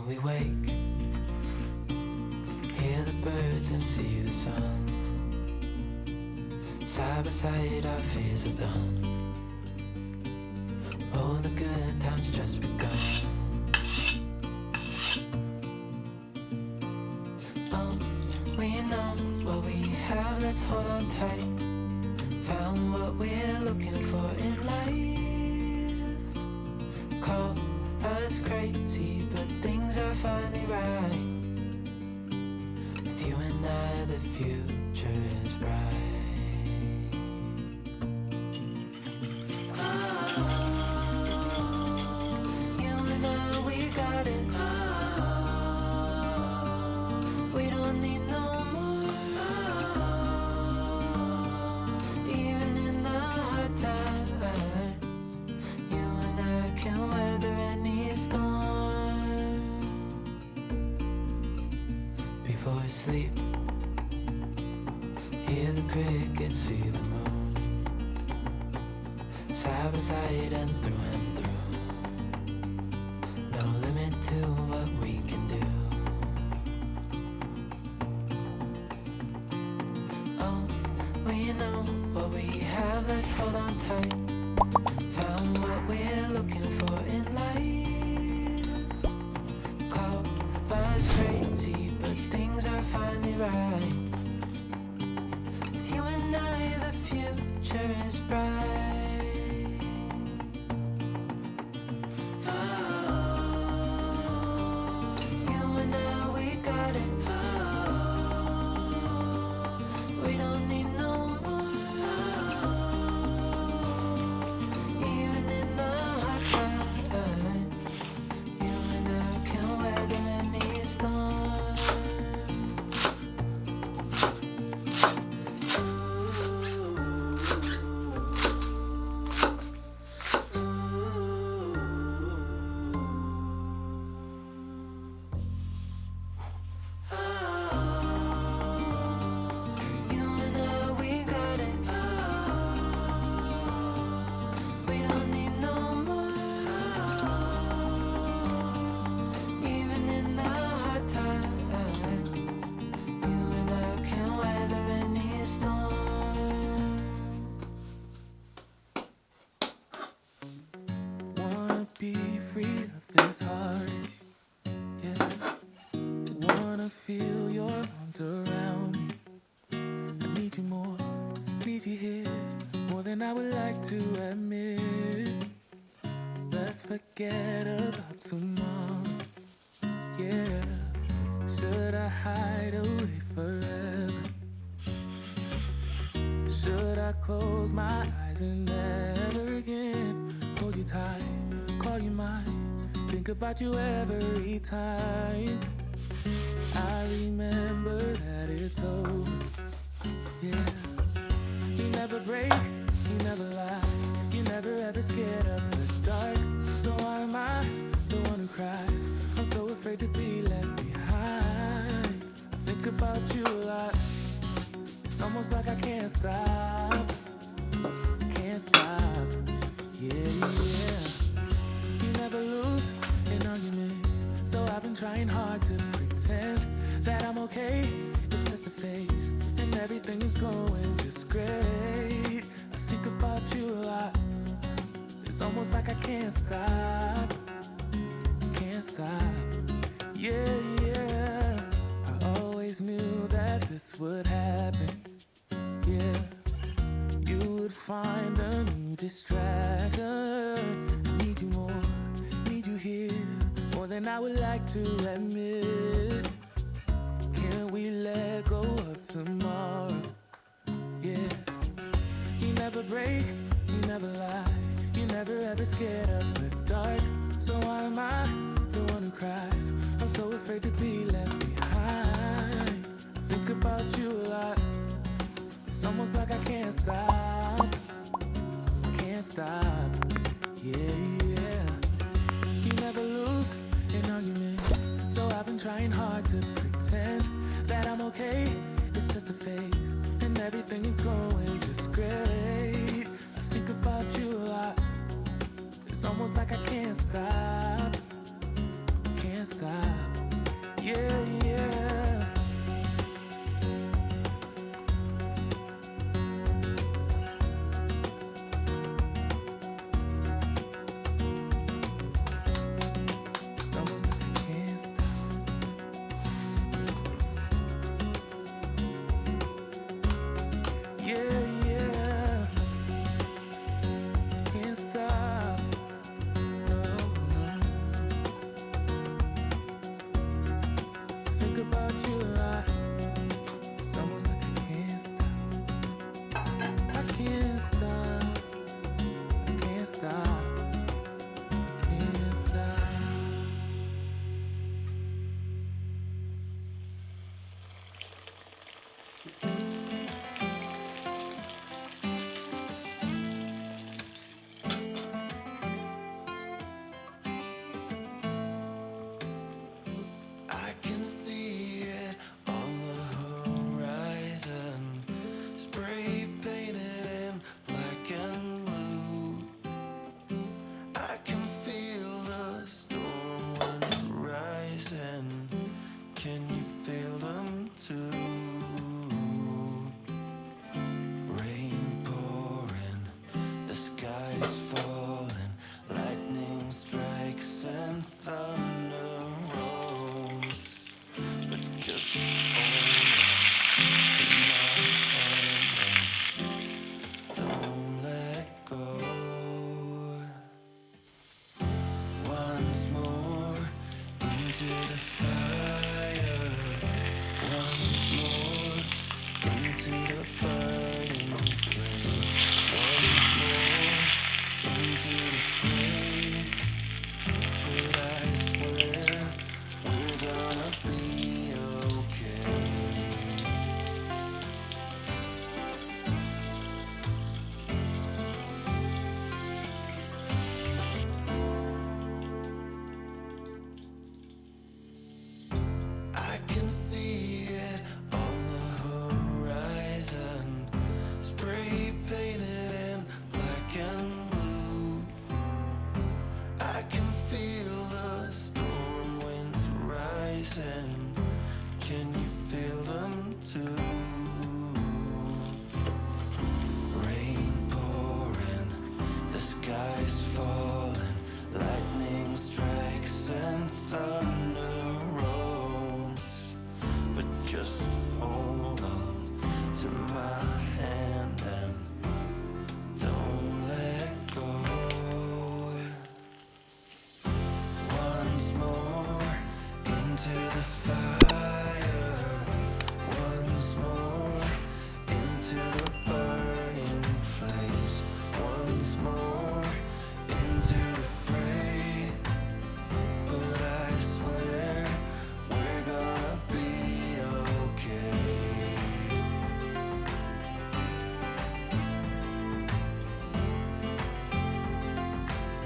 we wake, hear the birds and see the sun. Side by side our fears are done. Oh, the good times just begun. Oh, we know what we have, let's hold on tight. Found what we're looking for in life. Call us crazy, but things are finally right. With you and I, the future is bright. Before I sleep, hear the crickets, see the moon. Side by side and through. No limit to what we can do. Oh, we know what we have, let's hold on tight. Found what we're looking for in life. Call us crazy, but things are finally right. With you and I, the future is bright. You and I, we got it. We don't need no more. Even in the hard time, you and I can weather any storm. You and I, we got it. We don't need no more. Even in the hard time, you and I can weather any storm. Wanna be free of this heartache, yeah. Wanna feel your arms around me. I need you more, need you here, more than I would like to admit. Let's forget about tomorrow, yeah. Should I hide away forever? Should I close my eyes and never again hold you tight, call you mine, think about you every time? I remember that it's over, yeah. You never break, you never lie, you never ever scared of the dark. So why am I the one who cries? I'm so afraid to be left behind. I think about you a lot. It's almost like I can't stop, yeah. You never lose an argument, so I've been trying hard to pretend that I'm okay. It's just a phase, and everything is going just great. I think about you a lot. It's almost like I can't stop, yeah. I always knew that this would happen, yeah. You would find a new distraction. I need you more, need you here, more than I would like to admit. Can we let go of tomorrow, yeah. You never break, you never lie, you never ever scared of the dark. So why am I the one who cries? I'm so afraid to be left behind. I think about you a lot. It's almost like I can't stop, yeah. You never lose an argument, so I've been trying hard to pretend that I'm okay. It's just a phase, and everything is going just great. I think about you a lot. It's almost like I can't stop, can't stop. Yeah, yeah. It's almost like I can't stop. Yeah, yeah. Can't stop. No, no. Think about you a lot. It's almost like I can't stop. I can't stop. I can't stop. Can't stop. I can see it on the horizon, spray painted in black and blue. I can feel the storm winds rising. Can you feel them too? Rain pouring, the sky's falling, lightning strikes and thunder rolls. But just hold on to my hand and don't let go. Once more into the fire, once more into the burning flame, once more into the flame. But I swear we're gonna be okay. I can see it on the horizon, spray painted in black and blue. I can feel the storm winds rising. Can you feel them too? Rain pouring, the sky's falling, lightning strikes and thunder rolls. But just hold on to my hand and don't let go. Once more into the fire.